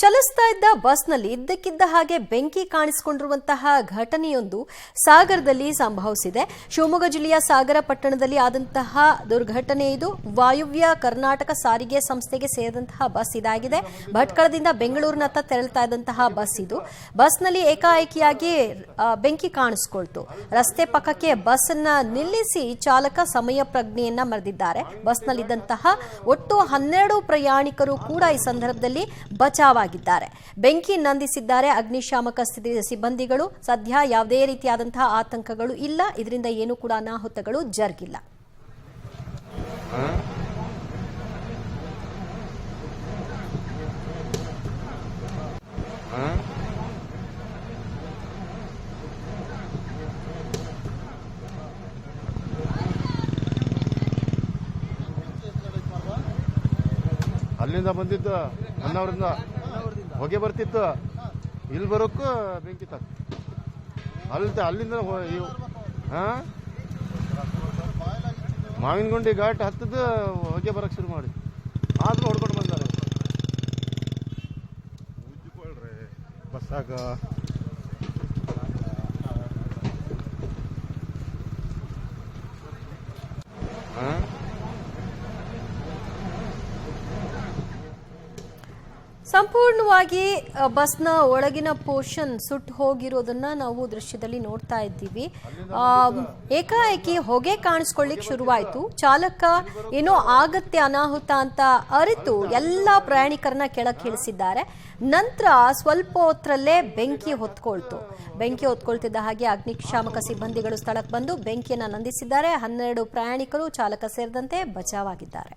ಚಲಿಸ್ತಾ ಇದ್ದ ಬಸ್ನಲ್ಲಿ ಇದ್ದಕ್ಕಿದ್ದ ಹಾಗೆ ಬೆಂಕಿ ಕಾಣಿಸಿಕೊಂಡಿರುವಂತಹ ಘಟನೆಯೊಂದು ಸಾಗರದಲ್ಲಿ ಸಂಭವಿಸಿದೆ. ಶಿವಮೊಗ್ಗ ಜಿಲ್ಲೆಯ ಸಾಗರ ಪಟ್ಟಣದಲ್ಲಿ ಆದಂತಹ ದುರ್ಘಟನೆ ಇದು. ವಾಯುವ್ಯ ಕರ್ನಾಟಕ ಸಾರಿಗೆ ಸಂಸ್ಥೆಗೆ ಸೇರಿದಂತಹ ಬಸ್ ಇದಾಗಿದೆ. ಭಟ್ಕಳದಿಂದ ಬೆಂಗಳೂರಿನತ್ತ ತೆರಳುತ್ತಾ ಇದ್ದಂತಹ ಬಸ್ ಇದು. ಬಸ್ನಲ್ಲಿ ಏಕಾಏಕಿಯಾಗಿ ಬೆಂಕಿ ಕಾಣಿಸಿಕೊಳ್ತು. ರಸ್ತೆ ಪಕ್ಕಕ್ಕೆ ಬಸ್ ಅನ್ನ ನಿಲ್ಲಿಸಿ ಚಾಲಕ ಸಮಯ ಪ್ರಜ್ಞೆಯನ್ನ ಮರೆದಿದ್ದಾರೆ. ಬಸ್ನಲ್ಲಿದ್ದಂತಹ ಒಟ್ಟು 12 ಪ್ರಯಾಣಿಕರು ಕೂಡ ಈ ಸಂದರ್ಭದಲ್ಲಿ ಬಚಾವಾಗಿದ್ದಾರೆ. ಬೆಂಕಿ ನಂದಿಸಿದ್ದಾರೆ ಅಗ್ನಿಶಾಮಕ ಸಿಬ್ಬಂದಿಗಳು. ಸದ್ಯ ಯಾವುದೇ ರೀತಿಯಾದಂತಹ ಆತಂಕಗಳು ಇಲ್ಲ. ಇದರಿಂದ ಏನು ಕೂಡ ಅನಾಹುತಗಳು ಜರುಗಿಲ್ಲ. ಅಲ್ಲಿಂದ ಬಂದಿದ್ದು ಹೊನ್ನವರಿಂದ ಹೊಗೆ ಬರ್ತಿತ್ತು. ಇಲ್ಲಿ ಬರೋಕ್ಕೂ ಬೆಂಕಿ ಅಲ್ಲಿಂದ ಮಾವಿನಗುಂಡಿ ಘಾಟ್ ಹತ್ತದ ಹೊಗೆ ಬರಕ್ಕೆ ಶುರು ಮಾಡಿ ಆದ್ರೂ ಹೊಡ್ಕೊಂಡು ಬಂದಾರೆ ಬಸ್ಸಾಗ. ಸಂಪೂರ್ಣವಾಗಿ ಬಸ್ನ ಒಳಗಿನ ಪೋರ್ಷನ್ ಸುಟ್ಟು ಹೋಗಿರೋದನ್ನ ನಾವು ದೃಶ್ಯದಲ್ಲಿ ನೋಡ್ತಾ ಇದ್ದೀವಿ. ಏಕಾಏಕಿ ಹೊಗೆ ಕಾಣಿಸ್ಕೊಳ್ಳಿಕ್ ಶುರುವಾಯಿತು. ಚಾಲಕ ಏನೋ ಆಗತ್ತೆ ಅನಾಹುತ ಅಂತ ಅರಿತು ಎಲ್ಲ ಪ್ರಯಾಣಿಕರನ್ನ ಕೆಳಕ್ಕೆ ಇಳಿಸಿದ್ದಾರೆ. ನಂತರ ಸ್ವಲ್ಪ ಹೊತ್ತರಲ್ಲೇ ಬೆಂಕಿ ಹೊತ್ಕೊಳ್ತು. ಬೆಂಕಿ ಹೊತ್ಕೊಳ್ತಿದ್ದ ಹಾಗೆ ಅಗ್ನಿಶಾಮಕ ಸಿಬ್ಬಂದಿಗಳು ಸ್ಥಳಕ್ಕೆ ಬಂದು ಬೆಂಕಿಯನ್ನ ನಂದಿಸಿದ್ದಾರೆ. 12 ಪ್ರಯಾಣಿಕರು ಚಾಲಕ ಸೇರಿದಂತೆ ಬಚಾವಾಗಿದ್ದಾರೆ.